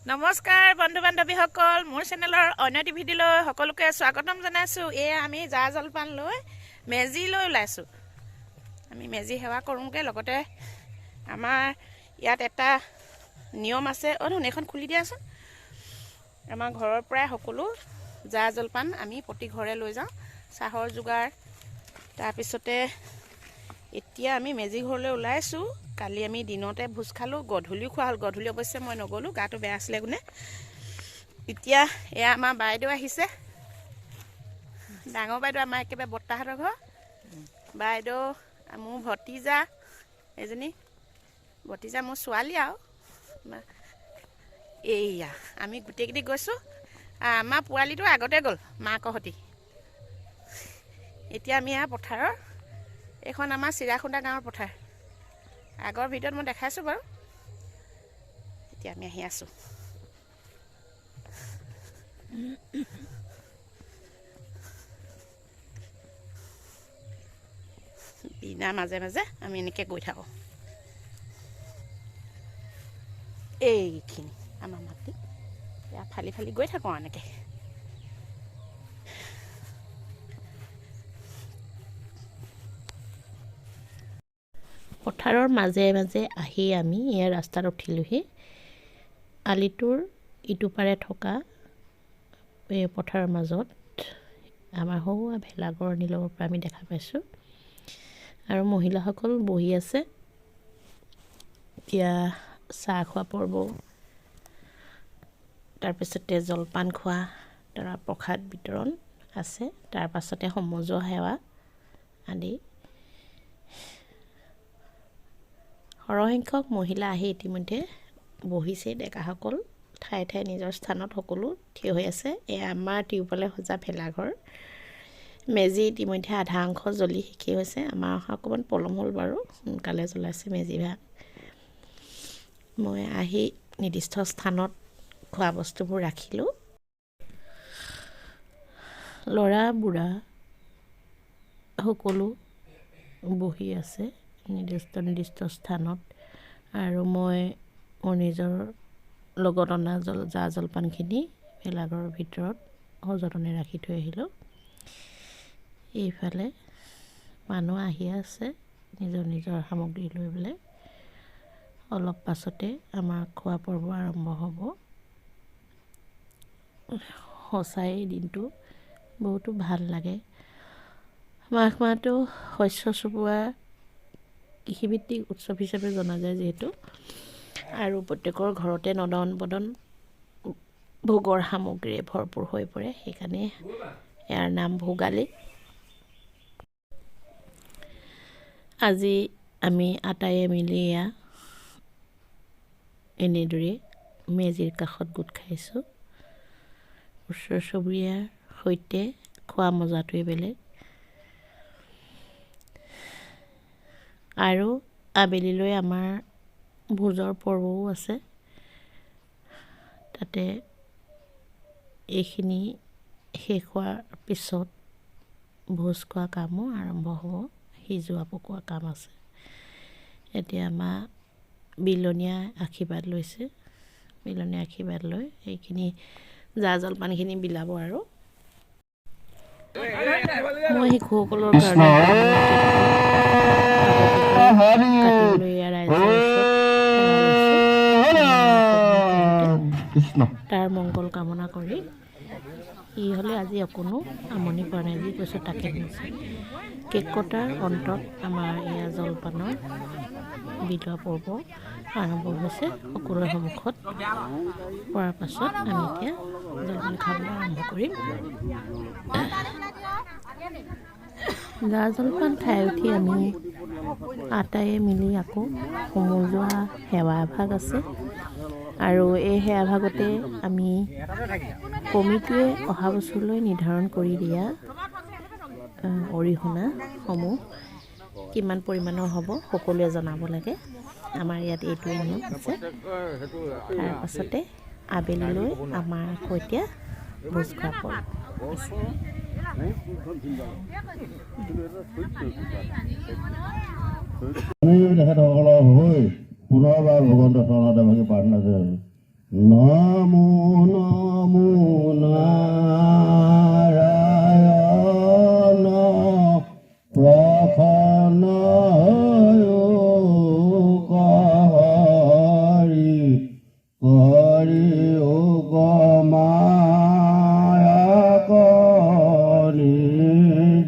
নমস্কাৰ বন্ধু বান্ধৱীসকল, মোৰ চেনেলৰ অন্য এটি ভিডিঅ'লৈ সকলোকে স্বাগতম জনাইছোঁ। এয়া আমি জা জলপান লৈ মেজিলৈ ওলাইছোঁ। আমি মেজি সেৱা কৰোঁগৈ। লগতে আমাৰ ইয়াত এটা নিয়ম আছে। ধুন এইখন খুলি দিয়াচোন। আমাৰ ঘৰৰ পৰাই সকলো জা জলপান আমি প্ৰতি ঘৰে লৈ যাওঁ। চাহৰ যোগাৰ, তাৰপিছতে এতিয়া আমি মেজি ঘৰলৈ ওলাইছোঁ। কালি আমি দিনতে ভোজ খালোঁ, গধূলিও খোৱা হ'ল। গধূলি অৱশ্যে মই নগ'লোঁ, গাটো বেয়া আছিলে কোনে। এতিয়া এয়া আমাৰ বাইদেউ আহিছে, ডাঙৰ বাইদেউ, আমাৰ একেবাৰে বৰ্তাহঁতৰ ঘৰ বাইদেউ, মোৰ ভতিজা এজনী, ভতিজা মোৰ ছোৱালী আৰু এইয়া আমি গোটেইকেইটি গৈছোঁ। আমাৰ পোৱালিটো আগতে গ'ল মাকৰ সৈতে। এতিয়া আমি এয়া পথাৰৰ, এইখন আমাৰ চিৰাখুন্দা গাঁৱৰ পথাৰ। আগৰ ভিডিঅ'ত মই দেখাইছোঁ বাৰু। এতিয়া আমি আহি আছোঁ। বিনা মাজে মাজে আমি এনেকৈ গৈ থাকোঁ। এইখিনি আমাৰ মাটি, এয়া ফালি ফালি গৈ থাকোঁ আৰু এনেকৈ। পথাৰৰ মাজে মাজে আহি আমি ইয়াৰ ৰাস্তাত উঠিলোহি। আলিটোৰ ইটো পাৰে থকা এই পথাৰৰ মাজত আমাৰ সৰুৱা ভেলাঘৰ নিলগৰ পৰা আমি দেখা পাইছোঁ। আৰু মহিলাসকল বহি আছে। এতিয়া চাহ খোৱা পৰ্ব, তাৰপিছতে জলপান খোৱা, তাৰ প্ৰসাদ বিতৰণ আছে, তাৰ পাছতে সমজুৱা সেৱা আদি। সৰহসংখ্যক মহিলা আহি ইতিমধ্যে বহিছে। ডেকাসকল ঠায়ে ঠায়ে নিজৰ স্থানত সকলো থিয় হৈ আছে। এয়া আমাৰ টিউবৱেলে সজা ভেলাঘৰ। মেজি ইতিমধ্যে আধা অংশ জ্বলি শেষেই হৈছে। আমাৰ অকণমান পলম হ'ল বাৰু, সোনকালে জ্বলাইছে মেজিভাগ। মই আহি নিৰ্দিষ্ট স্থানত খোৱা বস্তুবোৰ ৰাখিলোঁ। ল'ৰা বুঢ়া সকলো বহি আছে নিৰ্দিষ্ট স্থানত। আৰু মই মোৰ নিজৰ লগত অনা জা জলপানখিনি ভেলাঘৰৰ ভিতৰত সযতনে ৰাখি থৈ আহিলোঁ। এইফালে মানুহ আহি আছে নিজৰ নিজৰ সামগ্ৰী লৈ পেলাই। অলপ পাছতে আমাৰ খোৱা পৰ্ব আৰম্ভ হ'ব। সঁচাই দিনটো বহুতো ভাল লাগে। মাঘ মাহটো শস্য চপোৱা কৃষিভিত্তিক উৎসৱ হিচাপে জনা যায় যিহেতু, আৰু প্ৰত্যেকৰ ঘৰতে নদন বদন ভোগৰ সামগ্ৰীৰে ভৰপূৰ হৈ পৰে। সেইকাৰণে ইয়াৰ নাম ভোগালী। আজি আমি আটায়ে মিলি এয়া এনেদৰে মেজিৰ কাষত গোট খাইছোঁ। ওচৰ চুবুৰীয়াৰ সৈতে খোৱা মজাটোৱে বেলেগ। আৰু আবেলিলৈ আমাৰ ভোজৰ পৰ্বও আছে। তাতে এইখিনি শেষ হোৱাৰ পিছত ভোজ খোৱা কামো আৰম্ভ হ'ব। সিজোৱা পকোৱা কাম আছে। এতিয়া আমাৰ বিলনীয়া আশীৰ্বাদ লৈছে। বিলনীয়া আশীৰ্বাদ লৈ এইখিনি জা জলপানখিনি বিলাব। আৰু মই শিশুসকলৰ কাৰণে তাৰ মংগল কামনা কৰি ই হ'লে আজি অকণো আমনি কৰা নাই, যি কৈছোঁ তাকে হৈছে। কেক কটাৰ অন্তত আমাৰ এয়া জলপানৰ বিলোৱা পৰ্ব আৰম্ভ হৈছে। সকলোৰে সন্মুখত পৰাৰ পাছত আমি এতিয়া জলপান খাবলৈ আৰম্ভ কৰিম। জা জলপান খাই উঠি আমি আটায়ে মিলি আকৌ সমজুৱা সেৱা এভাগ আছে। আৰু এই সেৱাভাগতে আমি কমিটিয়ে অহা বছৰলৈ নিৰ্ধাৰণ কৰি দিয়া অৰিহণাসমূহ কিমান পৰিমাণৰ হ'ব সকলোৱে জনাব লাগে। আমাৰ ইয়াত এইটোৱে নিয়ম আছে। তাৰ পাছতে আবেলিলৈ আমাৰ সৈতে ভোজ খোৱা পৰ্ব আছে। আমি তেখেতসকলৰ হৈ পুনৰবাৰ ভগৱন্ত চৰণতে প্ৰাৰ্থনা কৰিছোঁ। নমো নমো নাৰায়ণ প্ৰসন্ন হৰি কৰি মায়া কৰি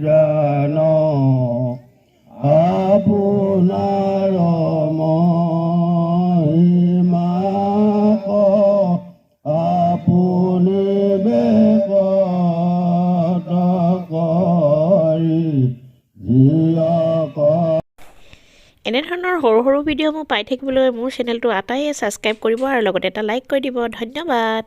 জান আপোনাৰ মহিমা আপুনি বেকত কৰি এনেধৰণৰ সৰু সৰু ভিডিঅ' মই পাই থাকিবলৈ মোৰ চেনেলটো আটাইয়ে ছাবস্ক্ৰাইব কৰিব আৰু লগতে এটা লাইক কৰি দিব। ধন্যবাদ।